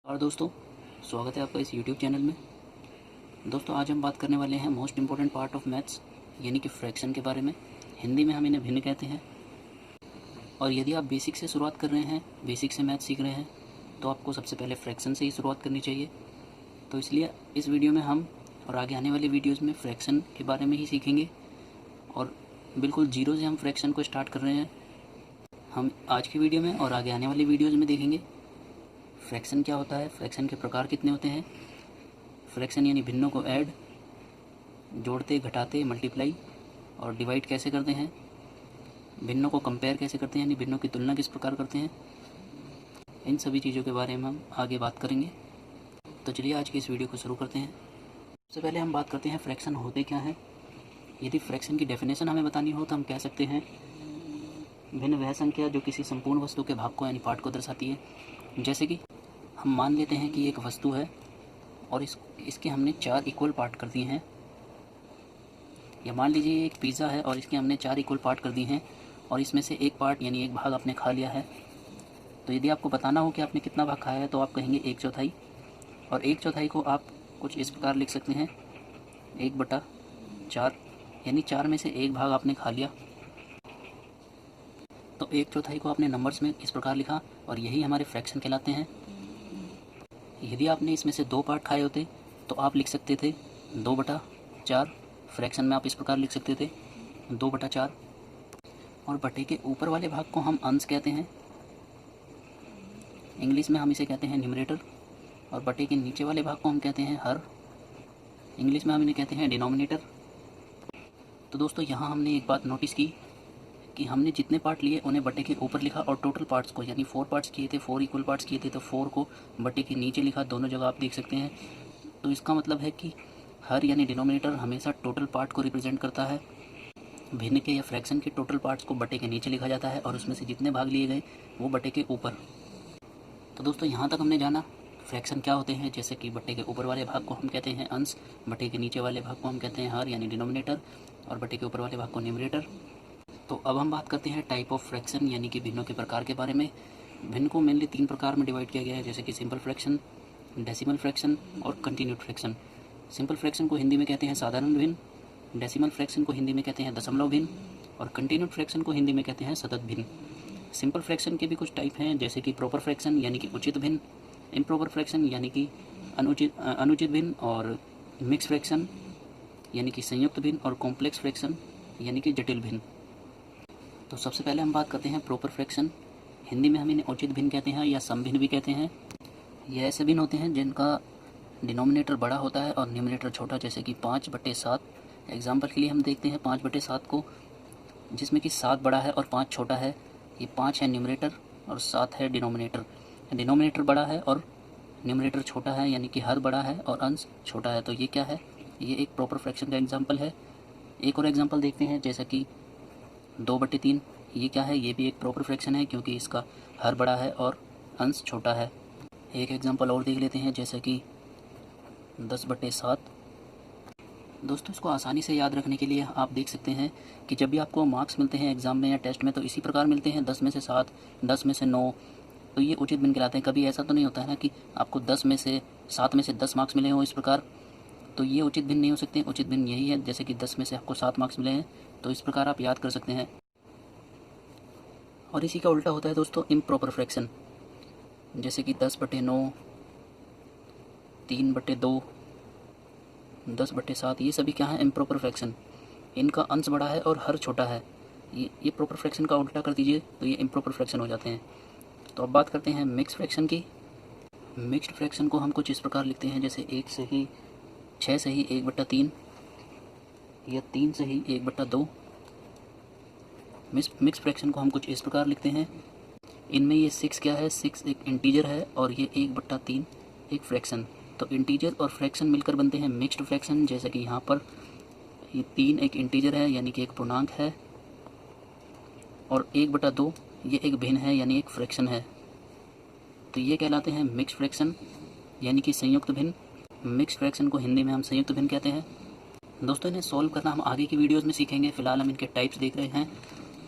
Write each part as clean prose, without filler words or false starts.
और दोस्तों, स्वागत है आपका इस YouTube चैनल में। दोस्तों, आज हम बात करने वाले हैं most important part of maths यानी कि फ्रैक्शन के बारे में। हिंदी में हम इन्हें भिन्न कहते हैं। और यदि आप बेसिक से शुरुआत कर रहे हैं, बेसिक से मैथ सीख रहे हैं, तो आपको सबसे पहले फ्रैक्शन से ही शुरुआत करनी चाहिए। तो इसलिए इस वीडियो में हम और आगे आने वाले वीडियोज़ में फ्रैक्शन के बारे में ही सीखेंगे। और बिल्कुल जीरो से हम फ्रैक्शन को स्टार्ट कर रहे हैं। हम आज की वीडियो में और आगे आने वाली वीडियोज़ में देखेंगे फ्रैक्शन क्या होता है, फ्रैक्शन के प्रकार कितने होते हैं, फ्रैक्शन यानी भिन्नों को ऐड, जोड़ते, घटाते, मल्टीप्लाई और डिवाइड कैसे करते हैं, भिन्नों को कंपेयर कैसे करते हैं यानी भिन्नों की तुलना किस प्रकार करते हैं। इन सभी चीज़ों के बारे में हम आगे बात करेंगे। तो चलिए आज की इस वीडियो को शुरू करते हैं। सबसे पहले हम बात करते हैं फ्रैक्शन होते क्या हैं। यदि फ्रैक्शन की डेफिनेशन हमें बतानी हो तो हम कह सकते हैं भिन्न वह संख्या जो किसी संपूर्ण वस्तु के भाग को यानी पार्ट को दर्शाती है। जैसे कि हम मान लेते हैं कि एक वस्तु है और इसके हमने 4 इक्वल पार्ट कर दिए हैं। या मान लीजिए एक पिज़्ज़ा है और इसके हमने 4 इक्वल पार्ट कर दिए हैं और इसमें से एक पार्ट यानी एक भाग आपने खा लिया है। तो यदि आपको बताना हो कि आपने कितना भाग खाया है तो आप कहेंगे 1/4। और 1/4 को आप कुछ इस प्रकार लिख सकते हैं 1/4 यानी 4 में से एक भाग आपने खा लिया। तो 1/4 को आपने नंबर्स में इस प्रकार लिखा और यही हमारे फ्रैक्शन कहलाते हैं। यदि आपने इसमें से 2 पार्ट खाए होते तो आप लिख सकते थे 2/4। फ्रैक्शन में आप इस प्रकार लिख सकते थे 2/4। और बटे के ऊपर वाले भाग को हम अंश कहते हैं, इंग्लिश में हम इसे कहते हैं न्यूमरेटर। और बटे के नीचे वाले भाग को हम कहते हैं हर, इंग्लिश में हम इन्हें कहते हैं डिनोमिनेटर। तो दोस्तों, यहाँ हमने एक बात नोटिस की कि हमने जितने पार्ट लिए उन्हें बटे के ऊपर लिखा और टोटल पार्ट्स को यानी 4 पार्ट्स किए थे, 4 इक्वल पार्ट्स किए थे तो 4 को बटे के नीचे लिखा। दोनों जगह आप देख सकते हैं। तो इसका मतलब है कि हर यानी डिनोमिनेटर हमेशा टोटल पार्ट को रिप्रेजेंट करता है। भिन्न के या फ्रैक्शन के टोटल पार्ट्स को बटे के नीचे लिखा जाता है और उसमें से जितने भाग लिए गए वो बटे के ऊपर। तो दोस्तों, यहाँ तक हमने जाना फ्रैक्शन क्या होते हैं। जैसे कि बटे के ऊपर वाले भाग को हम कहते हैं अंश, बटे के नीचे वाले भाग को हम कहते हैं हर यानी डिनोमिनेटर और बटे के ऊपर वाले भाग को न्यूमरेटर। तो अब हम बात करते हैं टाइप ऑफ फ्रैक्शन यानी कि भिन्नों के प्रकार के बारे में। भिन्न को मेनली 3 प्रकार में डिवाइड किया गया है, जैसे कि सिंपल फ्रैक्शन, डेसिमल फ्रैक्शन और कंटिन्यूड फ्रैक्शन। सिंपल फ्रैक्शन को हिंदी में कहते हैं साधारण भिन्न, डेसिमल फ्रैक्शन को हिंदी में कहते हैं दशमलव भिन्न और कंटिन्यूड फ्रैक्शन को हिंदी में कहते हैं सतत भिन्न। सिंपल फ्रैक्शन के भी कुछ टाइप हैं, जैसे कि प्रॉपर फ्रैक्शन यानी कि उचित भिन्न, इम्प्रॉपर फ्रैक्शन यानी कि अनुचित भिन्न और मिक्स फ्रैक्शन यानी कि संयुक्त भिन्न और कॉम्प्लेक्स फ्रैक्शन यानी कि जटिल भिन्न। तो सबसे पहले हम बात करते हैं प्रॉपर फ्रैक्शन। हिंदी में हम इन्हें उचित भिन्न कहते हैं या समभिन्न भी कहते हैं। ये ऐसे भिन्न होते हैं जिनका डिनोमिनेटर बड़ा होता है और न्यूमरेटर छोटा, जैसे कि 5/7। एग्जाम्पल के लिए हम देखते हैं 5/7 को, जिसमें कि 7 बड़ा है और 5 छोटा है। ये 5 है न्यूमरेटर और 7 है डिनोमिनेटर। डिनोमिनेटर बड़ा है और न्यूमरेटर छोटा है यानी कि हर बड़ा है और अंश छोटा है। तो ये क्या है? ये एक प्रॉपर फ्रैक्शन का एग्जाम्पल है। एक और एग्जाम्पल देखते हैं, जैसा कि 2/3। ये क्या है? ये भी एक प्रॉपर फ्रैक्शन है क्योंकि इसका हर बड़ा है और अंश छोटा है। एक एग्जांपल और देख लेते हैं, जैसे कि 10/7। दोस्तों, इसको आसानी से याद रखने के लिए आप देख सकते हैं कि जब भी आपको मार्क्स मिलते हैं एग्ज़ाम में या टेस्ट में तो इसी प्रकार मिलते हैं, 10 में से 7, 10 में से 9। तो ये उचित भिन्न कहलाते हैं। कभी ऐसा तो नहीं होता है ना कि आपको 10 में से 7 में से 10 मार्क्स मिले हों इस प्रकार, तो ये उचित भिन्न नहीं हो सकते। उचित भिन्न यही है, जैसे कि 10 में से आपको 7 मार्क्स मिले हैं तो इस प्रकार आप याद कर सकते हैं। और इसी का उल्टा होता है दोस्तों इम्प्रॉपर फ्रैक्शन, जैसे कि 10/9, 3/2, 10/7। ये सभी क्या है? Improper fraction. इनका अंश बड़ा है और हर छोटा है। ये प्रॉपर फ्रैक्शन का उल्टा कर दीजिए तो ये इम्प्रॉपर फ्रैक्शन हो जाते हैं। तो अब बात करते हैं मिक्स फ्रैक्शन की। मिक्स्ड फ्रैक्शन को हम कुछ इस प्रकार लिखते हैं, जैसे 6 से ही 1/3 या 3 से ही 1/2। मिक्स फ्रैक्शन को हम कुछ इस प्रकार लिखते हैं। इनमें ये 6 क्या है? 6 एक इंटीजर है और ये 1/3 एक फ्रैक्शन। तो इंटीजर और फ्रैक्शन मिलकर बनते हैं मिक्स्ड फ्रैक्शन। जैसे कि यहाँ पर ये 3 एक इंटीजर है यानी कि एक पूर्णांक है और 1/2 ये एक भिन्न है यानी एक फ्रैक्शन है। तो ये कहलाते हैं मिक्स्ड फ्रैक्शन यानी कि संयुक्त भिन्न। मिक्स्ड फ्रैक्शन को हिंदी में हम संयुक्त भिन्न कहते हैं। दोस्तों, इन्हें सॉल्व करना हम आगे की वीडियोज़ में सीखेंगे। फिलहाल हम इनके टाइप्स देख रहे हैं।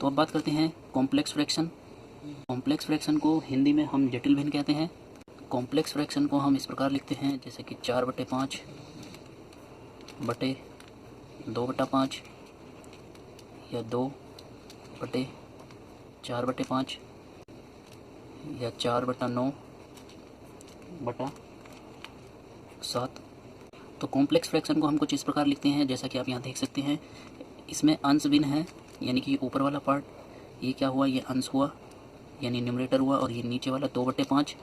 तो अब बात करते हैं कॉम्प्लेक्स फ्रैक्शन। कॉम्प्लेक्स फ्रैक्शन को हिंदी में हम जटिल भिन्न कहते हैं। कॉम्प्लेक्स फ्रैक्शन को हम इस प्रकार लिखते हैं जैसे कि 4/5 बटे 2/5 या 2/4/5 या 4/9/7। तो कॉम्प्लेक्स फ्रैक्शन को हम कुछ इस प्रकार लिखते हैं जैसा कि आप यहाँ देख सकते हैं। इसमें अंश भिन्न है, यानी कि ऊपर वाला पार्ट ये क्या हुआ, ये अंश हुआ यानी न्यूमरेटर हुआ, और ये नीचे वाला 2/5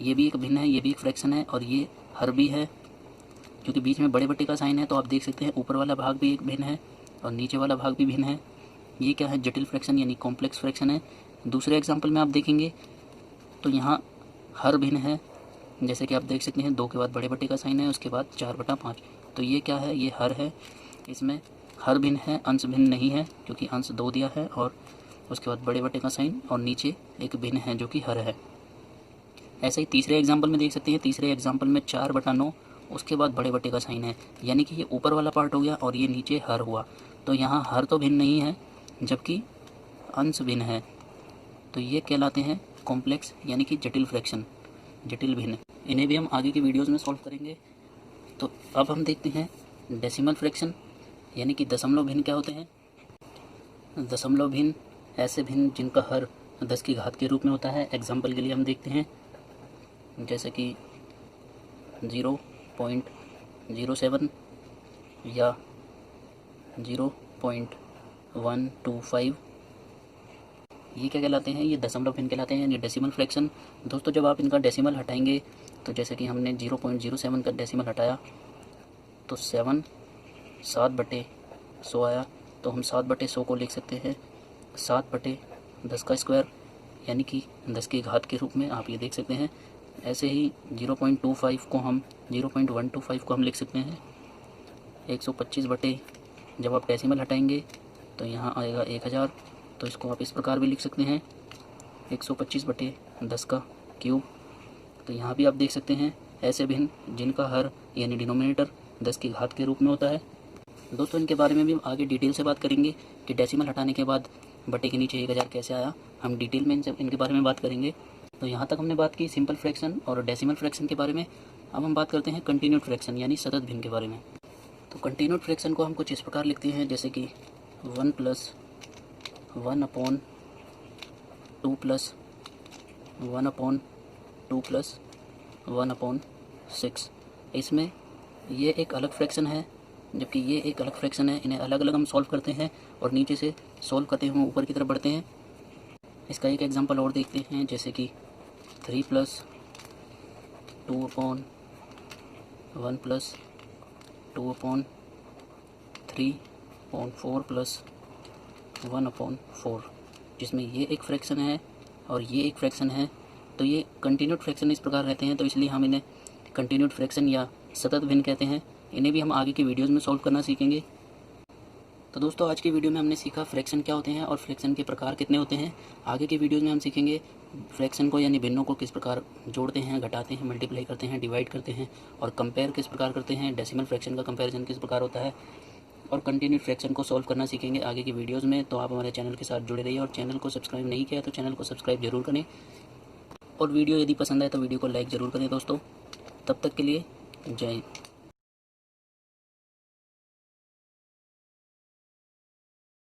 ये भी एक भिन्न है, ये भी एक फ्रैक्शन है, और ये हर भी है क्योंकि बीच में बड़े बट्टे का साइन है। तो आप देख सकते हैं ऊपर वाला भाग भी एक भिन्न है और नीचे वाला भाग भी भिन्न है। ये क्या है, जटिल फ्रैक्शन यानी कॉम्प्लेक्स फ्रैक्शन है। दूसरे एग्जाम्पल में आप देखेंगे तो यहाँ हर भिन्न है, जैसे कि आप देख सकते हैं 2 के बाद बड़े बट्टे का साइन है, उसके बाद 4/5। तो ये क्या है, ये हर है। इसमें हर भिन्न है, अंश भिन्न नहीं है क्योंकि अंश 2 दिया है और उसके बाद बड़े बट्टे का साइन और नीचे एक भिन्न है जो कि हर है। ऐसे ही तीसरे एग्जाम्पल में देख सकते हैं। तीसरे एग्जाम्पल में 4/9 उसके बाद बड़े बट्टे का साइन है, यानी कि ये ऊपर वाला पार्ट हो गया और ये नीचे हर हुआ। तो यहाँ हर तो भिन्न नहीं है जबकि अंश भिन्न है, तो ये कहलाते हैं कॉम्प्लेक्स यानी कि जटिल फ्रैक्शन, जटिल भिन्न। इन्हें भी हम आगे की वीडियोस में सॉल्व करेंगे। तो अब हम देखते हैं डेसिमल फ्रैक्शन यानी कि दशमलव भिन्न क्या होते हैं। दशमलव भिन्न ऐसे भिन्न जिनका हर 10 की घात के रूप में होता है। एग्जाम्पल के लिए हम देखते हैं जैसे कि 0.07 या 0.125, ये क्या कहलाते हैं, ये दशमलव भिन्न कहलाते हैं यानी डेसिमल फ्रैक्शन। दोस्तों जब आप इनका डेसिमल हटाएंगे तो जैसे कि हमने 0.07 का डेसिमल हटाया तो 7/100 आया। तो हम 7/100 को लिख सकते हैं 7/10 का स्क्वायर यानी कि 10 की घात के रूप में, आप ये देख सकते हैं। ऐसे ही 0.125 को हम लिख सकते हैं 125 जब आप डेसिमल हटाएंगे तो यहाँ आएगा 1000। तो इसको आप इस प्रकार भी लिख सकते हैं 125/10 का क्यूब। तो यहाँ भी आप देख सकते हैं ऐसे भिन्न जिनका हर यानी डिनोमिनेटर 10 की घात के रूप में होता है। दोस्तों इनके बारे में भी हम आगे डिटेल से बात करेंगे कि डेसिमल हटाने के बाद बटे के नीचे 1000 कैसे आया, हम डिटेल में इनके बारे में बात करेंगे। तो यहाँ तक हमने बात की सिंपल फ्रैक्शन और डेसिमल फ्रैक्शन के बारे में। अब हम बात करते हैं कंटिन्यूड फ्रैक्शन यानी सतत भिन्न के बारे में। तो कंटिन्यूड फ्रैक्शन को हम कुछ इस प्रकार लिखते हैं जैसे कि 1 + 1/2 + 1/2 + 1/6। इसमें ये एक अलग फ्रैक्शन है जबकि ये एक अलग फ्रैक्शन है। इन्हें अलग अलग हम सॉल्व करते हैं और नीचे से सॉल्व करते हुए ऊपर की तरफ बढ़ते हैं। इसका एक एग्जांपल और देखते हैं जैसे कि 3 + 2/1 + 2/3 4 + 1/4, जिसमें ये एक फ्रैक्शन है और ये एक फ्रैक्शन है। तो ये कंटिन्यूड फ्रैक्शन इस प्रकार रहते हैं, तो इसलिए हम इन्हें कंटिन्यूड फ्रैक्शन या सतत भिन्न कहते हैं। इन्हें भी हम आगे की वीडियोज़ में सॉल्व करना सीखेंगे। तो दोस्तों आज की वीडियो में हमने सीखा फ्रैक्शन क्या होते हैं और फ्रैक्शन के प्रकार कितने होते हैं। आगे की वीडियोज़ में हम सीखेंगे फ्रैक्शन को यानी भिन्नों को किस प्रकार जोड़ते हैं, घटाते हैं, मल्टीप्लाई करते हैं, डिवाइड करते हैं और कंपेयर किस प्रकार करते हैं, डेसिमल फ्रैक्शन का कंपैरिजन किस प्रकार होता है और कंटिन्यूड फ्रैक्शन को सॉल्व करना सीखेंगे आगे की वीडियोज़ में। तो आप हमारे चैनल के साथ जुड़े रहिए और चैनल को सब्सक्राइब नहीं किया तो चैनल को सब्सक्राइब जरूर करें और वीडियो यदि पसंद आए तो वीडियो को लाइक ज़रूर करें दोस्तों। तब तक के लिए जय हिंद।